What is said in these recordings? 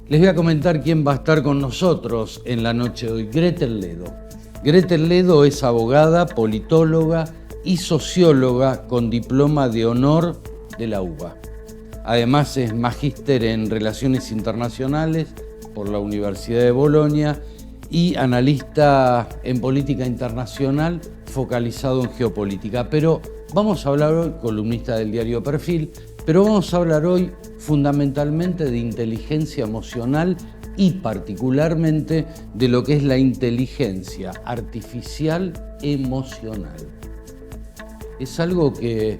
Les voy a comentar quién va a estar con nosotros en la noche de hoy. Gretel Ledo. Gretel Ledo es abogada, politóloga y socióloga con diploma de honor de la UBA. Además es magíster en Relaciones Internacionales por la Universidad de Bolonia y analista en política internacional focalizado en geopolítica. Pero vamos a hablar hoy, columnista del diario Perfil, pero vamos a hablar hoy fundamentalmente de inteligencia emocional y particularmente de lo que es la inteligencia artificial emocional. Es algo que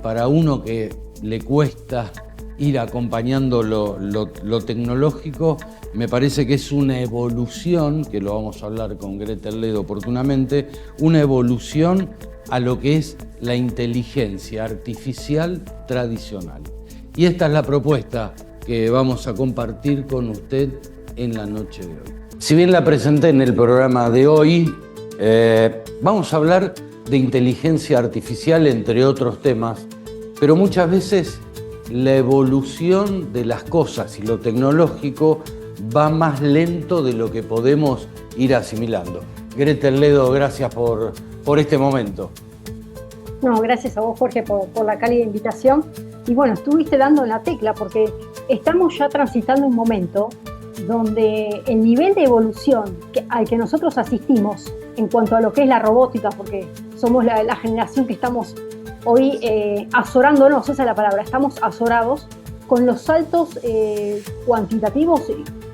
para uno que le cuesta ir acompañando lo tecnológico, me parece que es una evolución, que lo vamos a hablar con Gretel Ledo oportunamente, una evolución a lo que es la inteligencia artificial tradicional. Y esta es la propuesta que vamos a compartir con usted en la noche de hoy. Si bien la presenté en el programa de hoy, vamos a hablar de inteligencia artificial, entre otros temas, pero muchas veces la evolución de las cosas y lo tecnológico va más lento de lo que podemos ir asimilando. Gretel Ledo, gracias por este momento. No, gracias a vos, Jorge, por la cálida invitación. Y bueno, estuviste dando en la tecla porque estamos ya transitando un momento donde el nivel de evolución al que nosotros asistimos en cuanto a lo que es la robótica, porque somos la generación que estamos hoy azorándonos, esa es la palabra, estamos azorados con los saltos cuantitativos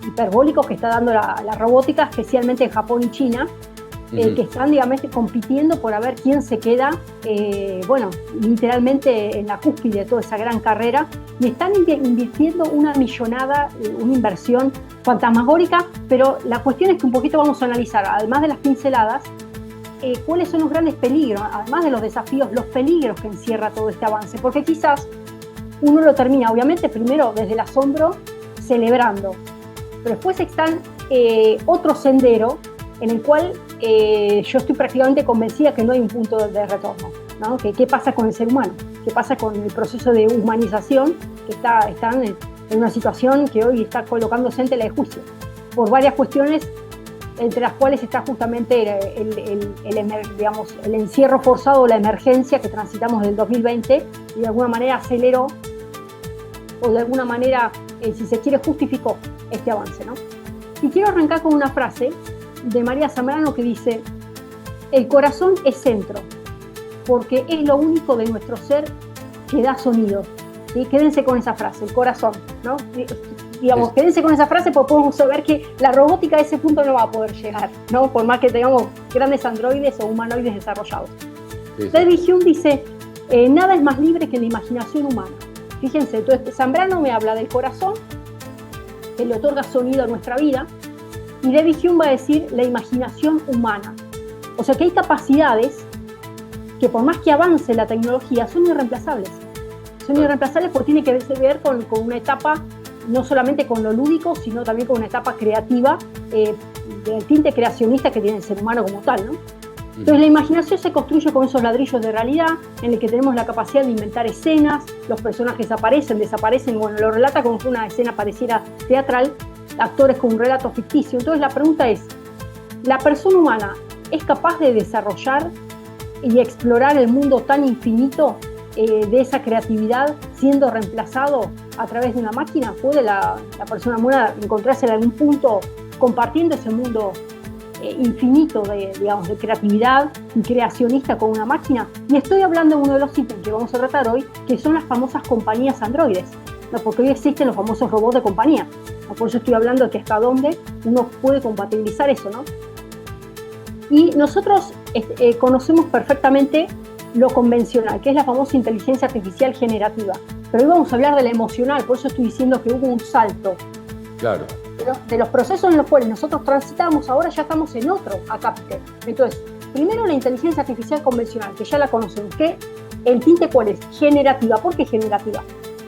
hiperbólicos que está dando la robótica, especialmente en Japón y China, que están, digamos, compitiendo por a ver quién se queda, literalmente en la cúspide de toda esa gran carrera, y están invirtiendo una millonada, una inversión fantasmagórica, pero la cuestión es que un poquito vamos a analizar, además de las pinceladas, cuáles son los grandes peligros, además de los desafíos, los peligros que encierra todo este avance, porque quizás uno lo termina, obviamente, primero desde el asombro, celebrando, pero después está otro sendero en el cual yo estoy prácticamente convencida que no hay un punto de retorno, ¿no? ¿Qué pasa con el ser humano? ¿Qué pasa con el proceso de humanización que están en una situación que hoy está colocándose en tela de juicio? Por varias cuestiones, entre las cuales está justamente el encierro forzado o la emergencia que transitamos del 2020 y de alguna manera aceleró o de alguna manera, si se quiere, justificó este avance, ¿no? Y quiero arrancar con una frase de María Zambrano que dice: el corazón es centro, porque es lo único de nuestro ser que da sonido. ¿Sí? Quédense con esa frase, el corazón, ¿no? Digamos, quédense con esa frase porque podemos saber que la robótica a ese punto no va a poder llegar, ¿no? Por más que tengamos grandes androides o humanoides desarrollados. David Hume dice, nada es más libre que la imaginación humana. Fíjense, entonces Zambrano me habla del corazón, que le otorga sonido a nuestra vida, y David Hume va a decir la imaginación humana. O sea que hay capacidades que por más que avance la tecnología son irreemplazables. Son irreemplazables porque tiene que ver con una etapa, no solamente con lo lúdico, sino también con una etapa creativa, del tinte creacionista que tiene el ser humano como tal, ¿no? Entonces la imaginación se construye con esos ladrillos de realidad en el que tenemos la capacidad de inventar escenas, los personajes aparecen, desaparecen, bueno, lo relata como si una escena pareciera teatral, actores con un relato ficticio. Entonces la pregunta es, ¿la persona humana es capaz de desarrollar y explorar el mundo tan infinito de esa creatividad siendo reemplazado a través de una máquina? ¿Puede la persona humana encontrarse en algún punto compartiendo ese mundo infinito de creatividad y creacionista con una máquina? Y estoy hablando de uno de los ítems que vamos a tratar hoy, que son las famosas compañías androides, ¿no? Porque hoy existen los famosos robots de compañía, ¿no? Por eso estoy hablando de que hasta dónde uno puede compatibilizar eso, ¿no? Y nosotros conocemos perfectamente lo convencional, que es la famosa inteligencia artificial generativa. Pero hoy vamos a hablar de la emocional, por eso estoy diciendo que hubo un salto. Claro. De los procesos en los cuales nosotros transitamos, ahora ya estamos en otro acápite. Entonces, primero la inteligencia artificial convencional, que ya la conocemos, que el tinte ¿cuál es? Generativa. ¿Por qué generativa?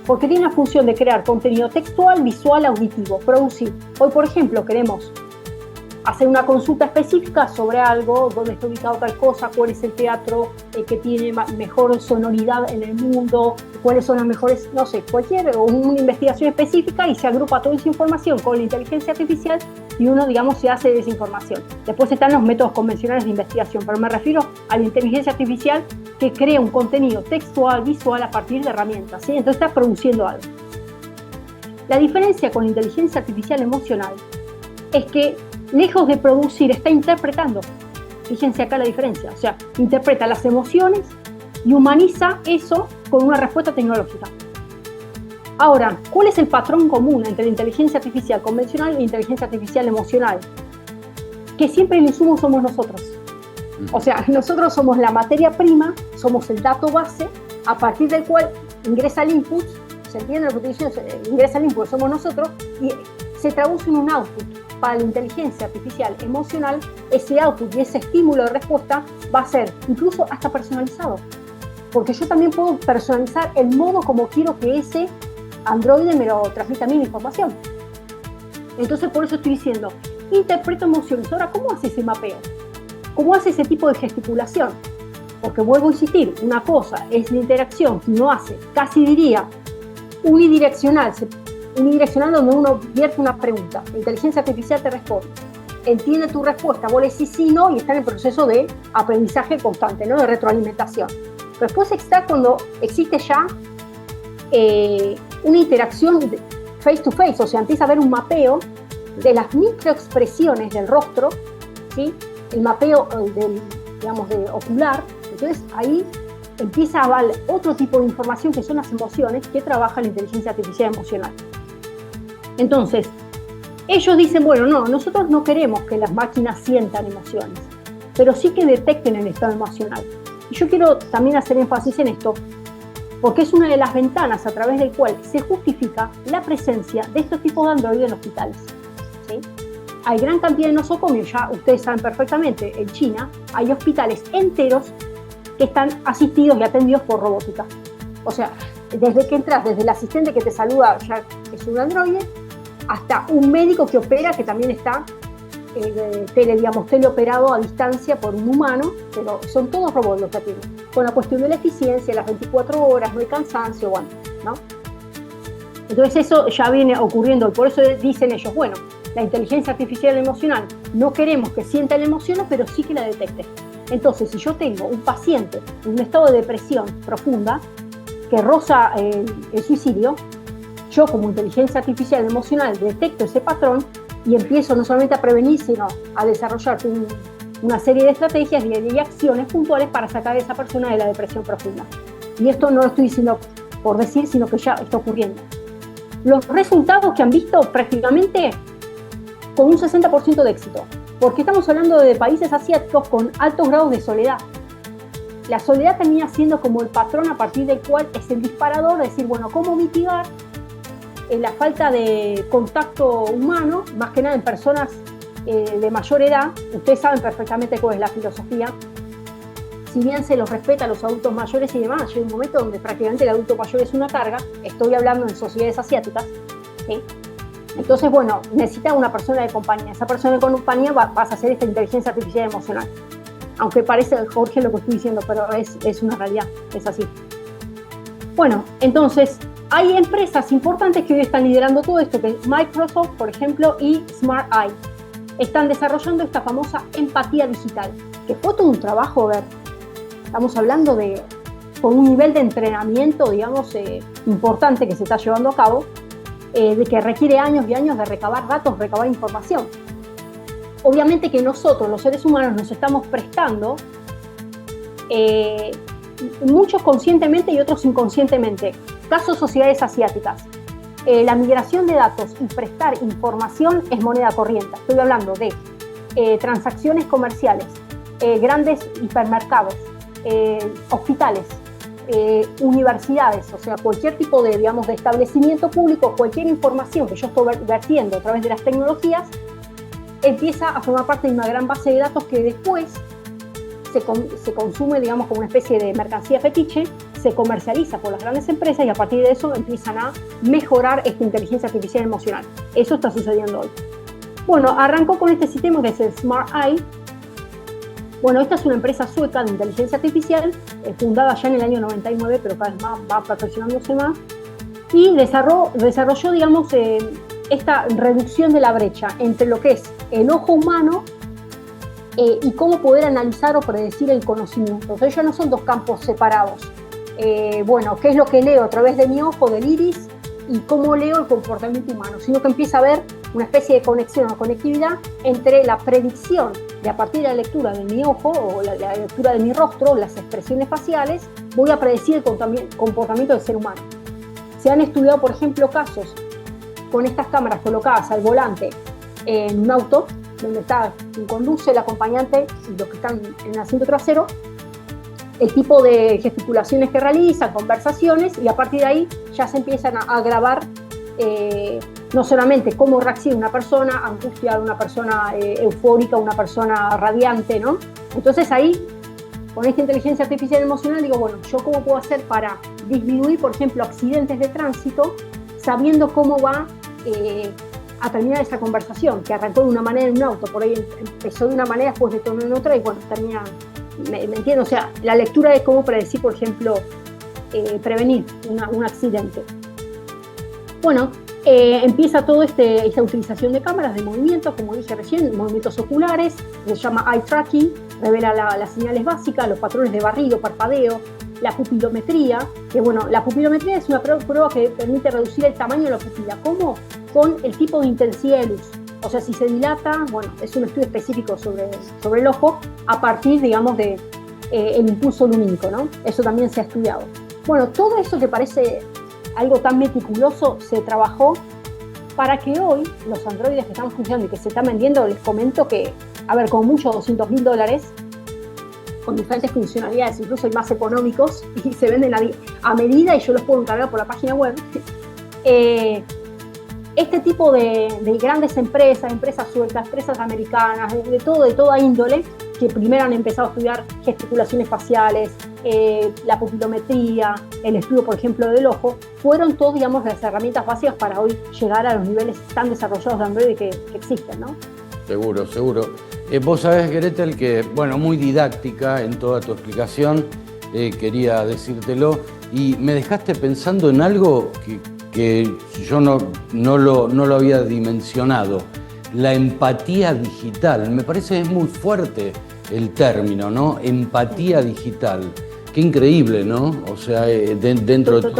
Porque tiene la función de crear contenido textual, visual, auditivo, producir. Hoy, por ejemplo, queremos hacer una consulta específica sobre algo, dónde está ubicado tal cosa, cuál es el teatro que tiene mejor sonoridad en el mundo, cuáles son las mejores, no sé, o una investigación específica, y se agrupa toda esa información con la inteligencia artificial y uno, digamos, se hace de esa información. Después están los métodos convencionales de investigación, pero me refiero a la inteligencia artificial que crea un contenido textual, visual, a partir de herramientas, ¿sí? Entonces está produciendo algo. La diferencia con la inteligencia artificial emocional es que, lejos de producir, está interpretando. Fíjense acá la diferencia. O sea, interpreta las emociones y humaniza eso con una respuesta tecnológica. Ahora, ¿cuál es el patrón común entre la inteligencia artificial convencional e la inteligencia artificial emocional? Que siempre el insumo somos nosotros. O sea, nosotros somos la materia prima, somos el dato base, a partir del cual ingresa el input. ¿Se entiende lo que estoy diciendo? Ingresa el input, somos nosotros, y se traduce en un output. Para la inteligencia artificial emocional, ese output y ese estímulo de respuesta va a ser incluso hasta personalizado. Porque yo también puedo personalizar el modo como quiero que ese androide me lo transmita a mí la información. Entonces, por eso estoy diciendo, interpreto emociones. Ahora, ¿cómo hace ese mapeo? ¿Cómo hace ese tipo de gesticulación? Porque vuelvo a insistir, una cosa es la interacción que uno hace, casi diría, unidireccional donde uno vierte una pregunta, la inteligencia artificial te responde, entiende tu respuesta, vos le decís sí, no, y está en el proceso de aprendizaje constante, ¿no? De retroalimentación. Pero después está cuando existe ya una interacción face to face, o sea, empieza a haber un mapeo de las microexpresiones del rostro, ¿sí? El mapeo de ocular. Entonces ahí empieza a haber otro tipo de información que son las emociones que trabaja la inteligencia artificial emocional. Entonces, ellos dicen, bueno, no, nosotros no queremos que las máquinas sientan emociones, pero sí que detecten el estado emocional. Y yo quiero también hacer énfasis en esto, porque es una de las ventanas a través del cual se justifica la presencia de estos tipos de androides en hospitales, ¿sí? Hay gran cantidad de nosocomios, ya ustedes saben perfectamente, en China hay hospitales enteros que están asistidos y atendidos por robótica. O sea, desde que entras, desde el asistente que te saluda, ya es un androide, hasta un médico que opera, que también está teleoperado a distancia por un humano, pero son todos robots los que atienden. Con la cuestión de la eficiencia, las 24 horas, no hay cansancio, bueno, ¿no? Entonces eso ya viene ocurriendo, y por eso dicen ellos, bueno, la inteligencia artificial emocional, no queremos que sienta la emoción, pero sí que la detecte. Entonces, si yo tengo un paciente en un estado de depresión profunda, que roza el suicidio, yo como inteligencia artificial emocional detecto ese patrón y empiezo no solamente a prevenir, sino a desarrollar una serie de estrategias y acciones puntuales para sacar a esa persona de la depresión profunda. Y esto no lo estoy diciendo por decir, sino que ya está ocurriendo. Los resultados que han visto prácticamente con un 60% de éxito, porque estamos hablando de países asiáticos con altos grados de soledad. La soledad termina siendo como el patrón a partir del cual es el disparador de decir, bueno, ¿cómo mitigar la falta de contacto humano, más que nada en personas de mayor edad? Ustedes saben perfectamente cuál es la filosofía. Si bien se los respeta a los adultos mayores y demás, llega un momento donde prácticamente el adulto mayor es una carga. Estoy hablando en sociedades asiáticas, ¿sí? Entonces, bueno, necesita una persona de compañía. Esa persona de compañía vas a hacer esta inteligencia artificial emocional. Aunque parece, Jorge, lo que estoy diciendo, pero es una realidad, es así. Bueno, entonces, hay empresas importantes que hoy están liderando todo esto, que es Microsoft, por ejemplo, y Smart Eye. Están desarrollando esta famosa empatía digital, que fue todo un trabajo, ver. Estamos hablando con un nivel de entrenamiento, digamos, importante que se está llevando a cabo, de que requiere años y años de recabar datos, recabar información. Obviamente que nosotros, los seres humanos, nos estamos prestando, muchos conscientemente y otros inconscientemente. Caso sociedades asiáticas. La migración de datos y prestar información es moneda corriente. Estoy hablando de transacciones comerciales, grandes hipermercados, hospitales, universidades, o sea, cualquier tipo de, digamos, de establecimiento público, cualquier información que yo estoy vertiendo a través de las tecnologías, empieza a formar parte de una gran base de datos que después se consume, digamos, como una especie de mercancía fetiche, se comercializa por las grandes empresas y a partir de eso empiezan a mejorar esta inteligencia artificial emocional. Eso está sucediendo hoy. Bueno, arrancó con este sistema que es el Smart Eye. Bueno, esta es una empresa sueca de inteligencia artificial, fundada ya en el año 99, pero cada vez más va perfeccionándose más, y desarrolló digamos, esta reducción de la brecha entre lo que es el ojo humano y cómo poder analizar o predecir el conocimiento. Entonces ya no son dos campos separados. Bueno, ¿qué es lo que leo a través de mi ojo, del iris, y cómo leo el comportamiento humano? Sino que empieza a haber una especie de conexión o conectividad entre la predicción de a partir de la lectura de mi ojo o la lectura de mi rostro, las expresiones faciales, voy a predecir el comportamiento del ser humano. Se han estudiado, por ejemplo, casos con estas cámaras colocadas al volante en un auto, donde está quien conduce, el acompañante y los que están en el asiento trasero, el tipo de gesticulaciones que realizan, conversaciones, y a partir de ahí ya se empiezan a grabar no solamente cómo reacciona una persona angustiada, una persona eufórica, una persona radiante, ¿no? Entonces ahí, con esta inteligencia artificial emocional, digo, bueno, ¿yo cómo puedo hacer para disminuir, por ejemplo, accidentes de tránsito, sabiendo cómo va a terminar esa conversación, que arrancó de una manera en un auto, por ahí empezó de una manera, después detonó en otra, y bueno, termina, ¿me entiendo? O sea, la lectura de cómo predecir, por ejemplo, prevenir un accidente. Bueno, empieza toda esta utilización de cámaras de movimientos, como dije recién, movimientos oculares, se llama eye tracking, revela las señales básicas, los patrones de barrido, parpadeo, la pupilometría, que bueno, la pupilometría es una prueba que permite reducir el tamaño de la pupila. ¿Cómo? Con el tipo de intensidad de luz. O sea, si se dilata, bueno, es un estudio específico sobre el ojo a partir, digamos, de el impulso lumínico, ¿no? Eso también se ha estudiado. Bueno, todo eso que parece algo tan meticuloso se trabajó para que hoy los androides que están funcionando y que se están vendiendo, les comento que, a ver, como mucho $200.000, con diferentes funcionalidades, incluso hay más económicos, y se venden a medida y yo los puedo encargar por la página web. Este tipo de grandes empresas suecas, empresas americanas, de toda índole, que primero han empezado a estudiar gesticulaciones faciales, la pupilometría, el estudio, por ejemplo, del ojo, fueron todas, digamos, las herramientas básicas para hoy llegar a los niveles tan desarrollados de Android que existen, ¿no? Seguro, seguro. Vos sabés, Gretel, que, bueno, muy didáctica en toda tu explicación, quería decírtelo, y me dejaste pensando en algo que yo no lo había dimensionado, la empatía digital. Me parece que es muy fuerte el término, ¿no? Empatía digital. Qué increíble, ¿no? O sea, dentro de...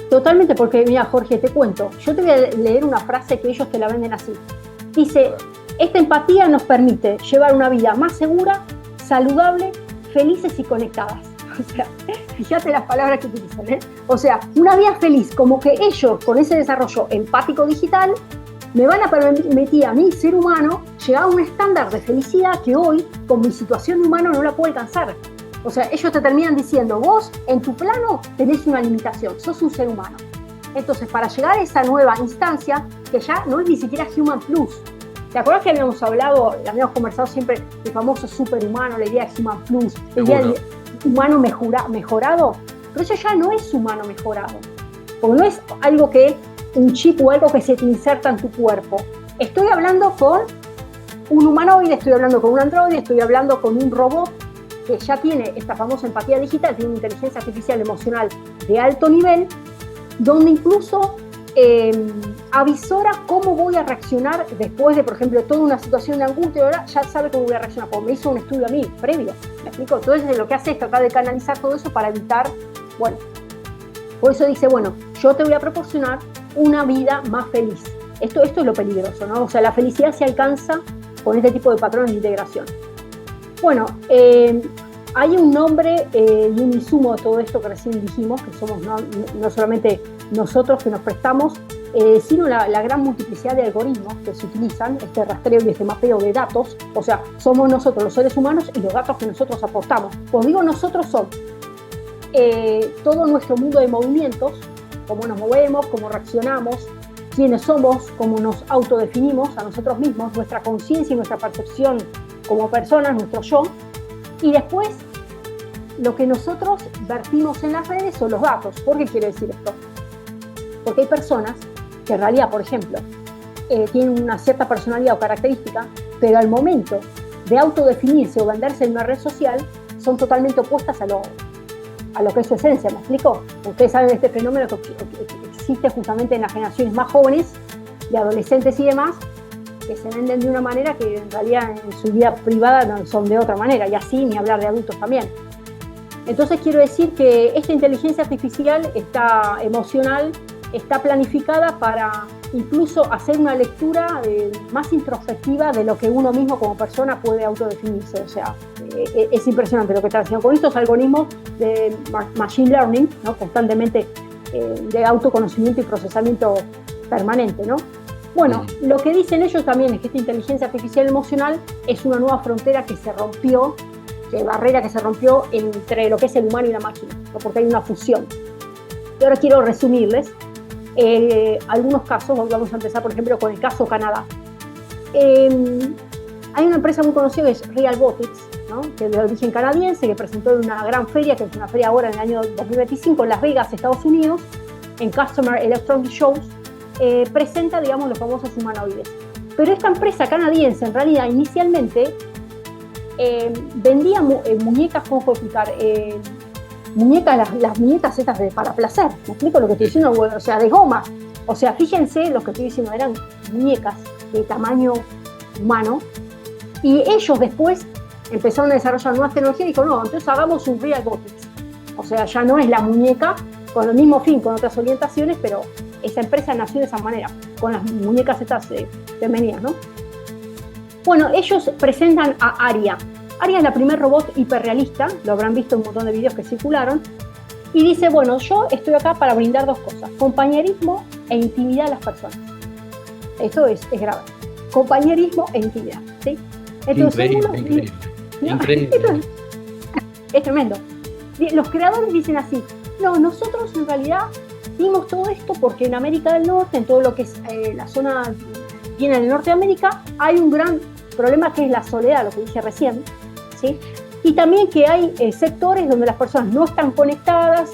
Totalmente, porque mira, Jorge, te cuento, yo te voy a leer una frase que ellos te la venden así. Dice, esta empatía nos permite llevar una vida más segura, saludable, felices y conectadas. O sea, fíjate las palabras que utilizan, ¿eh? O sea, una vida feliz, como que ellos, con ese desarrollo empático digital, me van a permitir a mí, ser humano, llegar a un estándar de felicidad que hoy, con mi situación de humano, no la puedo alcanzar. O sea, ellos te terminan diciendo, vos, en tu plano, tenés una limitación, sos un ser humano. Entonces, para llegar a esa nueva instancia, que ya no es ni siquiera Human Plus. ¿Te acuerdas que habíamos conversado siempre del famoso superhumano, la idea de Human Plus, la idea de humano mejorado? Pero eso ya no es humano mejorado. Porque no es algo que, un chip o algo que se te inserta en tu cuerpo. Estoy hablando con un humanoide, estoy hablando con un androide, estoy hablando con un robot que ya tiene esta famosa empatía digital, tiene una inteligencia artificial emocional de alto nivel, donde incluso avisora cómo voy a reaccionar después de, por ejemplo, toda una situación de angustia, ahora ya sabe cómo voy a reaccionar, porque me hizo un estudio a mí, previo, ¿me explico? Entonces lo que hace es tratar de canalizar todo eso para evitar, bueno, por eso dice, bueno, yo te voy a proporcionar una vida más feliz. Esto es lo peligroso, ¿no? O sea, la felicidad se alcanza con este tipo de patrones de integración. Bueno, hay un nombre y un insumo de todo esto que recién dijimos, que somos no solamente nosotros que nos prestamos, sino la gran multiplicidad de algoritmos que se utilizan, este rastreo y este mapeo de datos. O sea, somos nosotros los seres humanos y los datos que nosotros aportamos. Cuando digo nosotros, son todo nuestro mundo de movimientos, cómo nos movemos, cómo reaccionamos, quiénes somos, cómo nos autodefinimos a nosotros mismos, nuestra conciencia y nuestra percepción como personas, nuestro yo, y después lo que nosotros vertimos en las redes son los datos. ¿Por qué quiero decir esto? Porque hay personas que en realidad, por ejemplo, tienen una cierta personalidad o característica, pero al momento de autodefinirse o venderse en una red social, son totalmente opuestas a lo que es su esencia, ¿me explico? Ustedes saben de este fenómeno que existe justamente en las generaciones más jóvenes, de adolescentes y demás, que se venden de una manera que en realidad en su vida privada son de otra manera, y así ni hablar de adultos también. Entonces quiero decir que esta inteligencia artificial emocional está planificada para incluso hacer una lectura más introspectiva de lo que uno mismo como persona puede autodefinirse. O sea, es impresionante lo que está haciendo con estos algoritmos de machine learning, ¿no? Constantemente de autoconocimiento y procesamiento permanente, ¿no? Bueno, lo que dicen ellos también es que esta inteligencia artificial emocional es una nueva frontera que se rompió, barrera que se rompió entre lo que es el humano y la máquina, ¿no? Porque hay una fusión. Y ahora quiero resumirles algunos casos. Vamos a empezar, por ejemplo, con el caso Canadá. Hay una empresa muy conocida que es Realbotix, ¿no? Que es de origen canadiense, que presentó en una gran feria, que es una feria ahora en el año 2025 en Las Vegas, Estados Unidos, en Customer Electronic Shows, presenta, digamos, los famosos humanoides. Pero esta empresa canadiense, en realidad, inicialmente vendía muñecas, ¿cómo puedo explicar? Muñecas, las muñecas estas para placer, ¿me explico lo que estoy diciendo? Bueno, o sea, de goma. O sea, fíjense, lo que estoy diciendo eran muñecas de tamaño humano, y ellos después empezaron a desarrollar nuevas tecnologías y dijo, no, entonces hagamos un Realbotix. O sea, ya no es la muñeca con el mismo fin, con otras orientaciones, pero esa empresa nació de esa manera, con las muñecas estas femeninas, ¿no? Bueno, ellos presentan a Aria. Aria es la primer robot hiperrealista, lo habrán visto en un montón de videos que circularon, y dice, bueno, yo estoy acá para brindar dos cosas, compañerismo e intimidad a las personas. Esto es grave. Compañerismo e intimidad, ¿sí? Entonces, increíble. Es tremendo. Los creadores dicen así, no, nosotros en realidad vimos todo esto porque en América del Norte, en todo lo que es la zona bien en el norte de América, hay un gran problema que es la soledad, lo que dije recién, ¿sí? Y también que hay sectores donde las personas no están conectadas,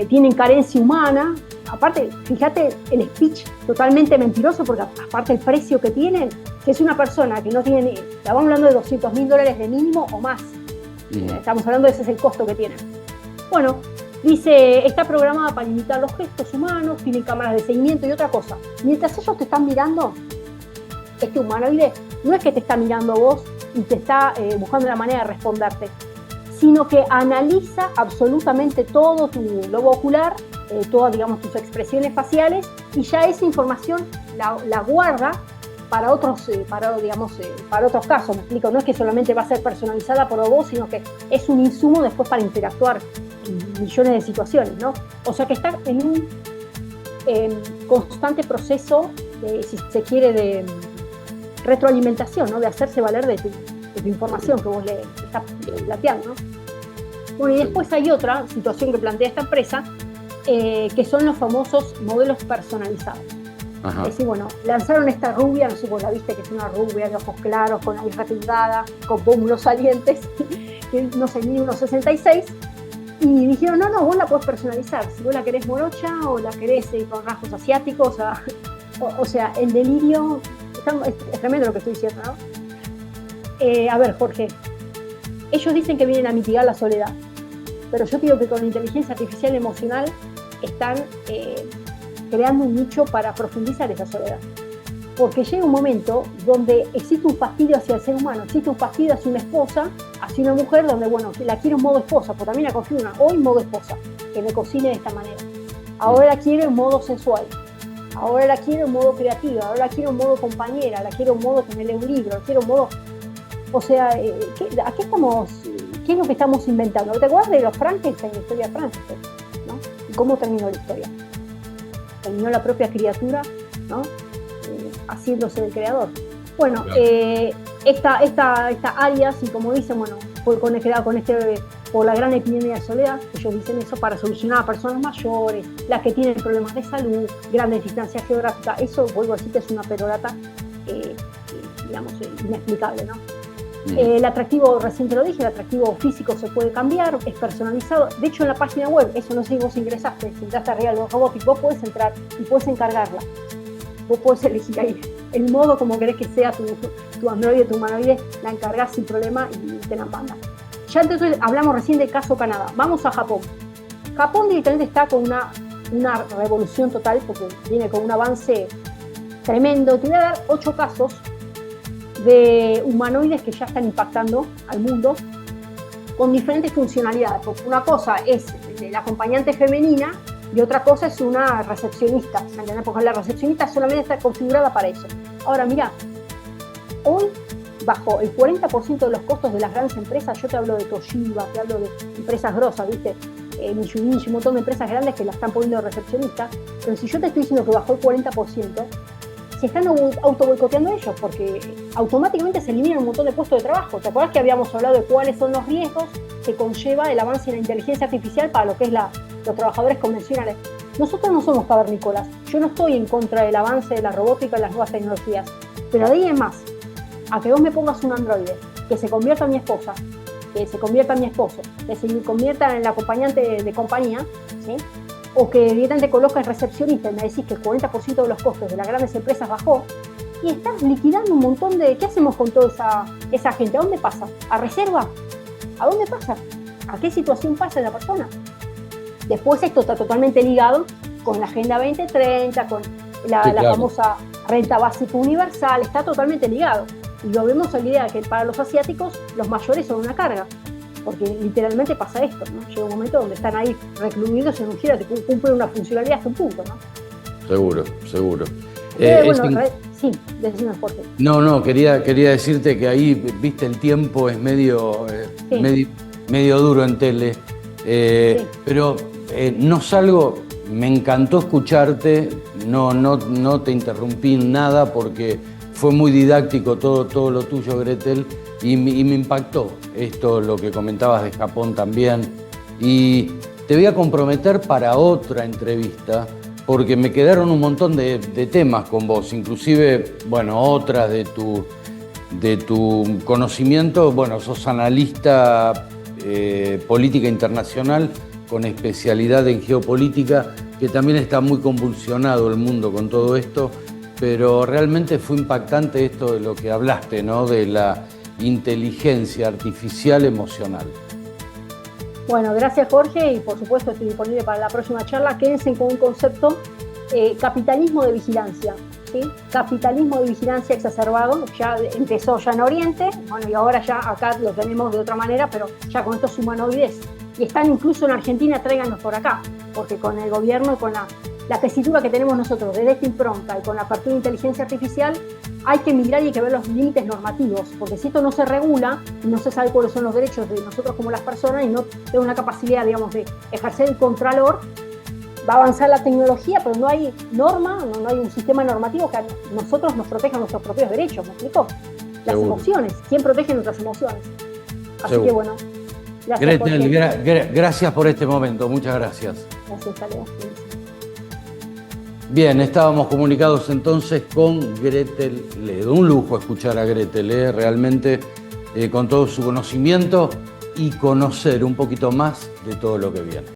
tienen carencia humana. Aparte, fíjate el speech totalmente mentiroso, porque aparte el precio que tienen, que es una persona que no tiene, estamos hablando de $200.000 de mínimo o más. Estamos hablando de ese es el costo que tienen. Bueno, dice, está programada para imitar los gestos humanos, tiene cámaras de seguimiento y otra cosa. Mientras ellos te están mirando, este humanoide no es que te está mirando vos y te está buscando la manera de responderte, sino que analiza absolutamente todo tu globo ocular, todas, digamos, tus expresiones faciales, y ya esa información la guarda para otros casos, ¿me explico? No es que solamente va a ser personalizada por vos, sino que es un insumo después para interactuar en millones de situaciones, ¿no? O sea que está en un constante proceso, si se quiere, de retroalimentación, ¿no? De hacerse valer de tu información que vos le estás planteando, ¿no? Bueno, y después hay otra situación que plantea esta empresa, que son los famosos modelos personalizados. Ajá. Es decir, bueno, lanzaron esta rubia, no sé si vos la viste, que es una rubia de ojos claros, con nariz retildada, con pómulos salientes, que no sé, mide unos 66, y dijeron, no, vos la podés personalizar, si vos la querés morocha o la querés con rasgos asiáticos, o sea, el delirio, es tremendo lo que estoy diciendo, ¿no? A ver, Jorge, ellos dicen que vienen a mitigar la soledad, pero yo digo que con la inteligencia artificial emocional están creando un nicho para profundizar esa soledad. Porque llega un momento donde existe un fastidio hacia el ser humano, existe un fastidio hacia una esposa, hacia una mujer, donde, bueno, la quiero en modo esposa, porque también la confío hoy en modo esposa, que me cocine de esta manera. Ahora la quiero en modo sensual, ahora la quiero en modo creativa, ahora la quiero en modo compañera, la quiero en modo que me lee un libro, la quiero en modo... O sea, ¿a qué estamos...? ¿Qué es lo que estamos inventando? ¿Te acuerdas de los Frankenstein, la historia de Frankenstein, ¿no? ¿Y cómo terminó la historia? Terminó la propia criatura, ¿no? Haciéndose del creador. Bueno, claro. esta Aria, y como dicen, bueno, fue creada por la gran epidemia de soledad. Ellos dicen eso para solucionar a personas mayores, las que tienen problemas de salud, grandes distancias geográficas. Eso, vuelvo a decir, que es una perorata, digamos, inexplicable, ¿no? El atractivo, recién te lo dije, el atractivo físico se puede cambiar, es personalizado. De hecho, en la página web, eso no sé si vos ingresaste, si entraste a Real Robotics, vos podés entrar y podés encargarla. vos podés elegir ahí el modo como querés que sea tu androide, tu humanoide, la encargás sin problema y te la mandan. Ya entonces hablamos recién del caso Canadá. Vamos a Japón. Japón directamente está con una revolución total porque viene con un avance tremendo. Te voy a dar 8 casos de humanoides que ya están impactando al mundo con diferentes funcionalidades. Porque una cosa es la acompañante femenina y otra cosa es una recepcionista, ¿me entiendes? Porque la recepcionista solamente está configurada para eso. Ahora, mira, hoy bajo el 40% de los costos de las grandes empresas, yo te hablo de Toshiba, te hablo de empresas grosas, ¿viste? Mitsubishi, un montón de empresas grandes que la están poniendo de recepcionista, pero si yo te estoy diciendo que bajó el 40%, se están auto boicoteando ellos, porque automáticamente se eliminan un montón de puestos de trabajo. ¿Te acuerdas que habíamos hablado de cuáles son los riesgos que conlleva el avance en la inteligencia artificial para lo que es los trabajadores convencionales? Nosotros no somos cavernícolas. Yo no estoy en contra del avance de la robótica y las nuevas tecnologías, pero de ahí en más, a que vos me pongas un androide que se convierta en mi esposa, que se convierta en mi esposo, que se convierta en el acompañante de compañía, ¿sí? O que directamente coloca el recepcionista y me decís que el 40% de los costos de las grandes empresas bajó, y estás liquidando un montón de... ¿Qué hacemos con toda esa gente? ¿A dónde pasa? ¿A reserva? ¿A dónde pasa? ¿A qué situación pasa la persona? Después esto está totalmente ligado con la Agenda 2030, con la famosa renta básica universal, está totalmente ligado. Y lo vemos en la idea de que para los asiáticos los mayores son una carga, porque literalmente pasa esto, ¿no? Llega un momento donde están ahí recluidos en un giro que cumplen una funcionalidad hasta un punto, ¿no? Seguro, seguro. Sí, decime, Jorge. No, quería decirte que ahí, viste, el tiempo es medio duro en tele, pero no salgo, me encantó escucharte, no te interrumpí en nada porque fue muy didáctico todo lo tuyo, Gretel, y me impactó esto, lo que comentabas de Japón también. Y te voy a comprometer para otra entrevista, porque me quedaron un montón de temas con vos, inclusive, bueno, otras de tu conocimiento. Bueno, sos analista política internacional con especialidad en geopolítica, que también está muy convulsionado el mundo con todo esto, pero realmente fue impactante esto de lo que hablaste, ¿no? De la inteligencia artificial emocional. Bueno, gracias, Jorge, y por supuesto estoy disponible para la próxima charla. Quédense con un concepto, capitalismo de vigilancia, ¿sí? Capitalismo de vigilancia exacerbado, ya empezó ya en Oriente, bueno, y ahora ya acá lo tenemos de otra manera, pero ya con estos humanoides, y están incluso en Argentina, tráiganlos por acá, porque con el gobierno y con la tesitura que tenemos nosotros desde esta impronta y con la apertura de inteligencia artificial, hay que migrar y hay que ver los límites normativos, porque si esto no se regula y no se sabe cuáles son los derechos de nosotros como las personas y no tengo una capacidad, digamos, de ejercer el contralor, va a avanzar la tecnología, pero no hay norma, no hay un sistema normativo que a nosotros nos proteja nuestros propios derechos, ¿me explico? Las emociones, ¿quién protege nuestras emociones? Así que bueno, gracias. Gretel, gracias por este momento, muchas gracias. Gracias, Talea. Bien, estábamos comunicados entonces con Gretel Ledo. Un lujo escuchar a Gretel, realmente con todo su conocimiento y conocer un poquito más de todo lo que viene.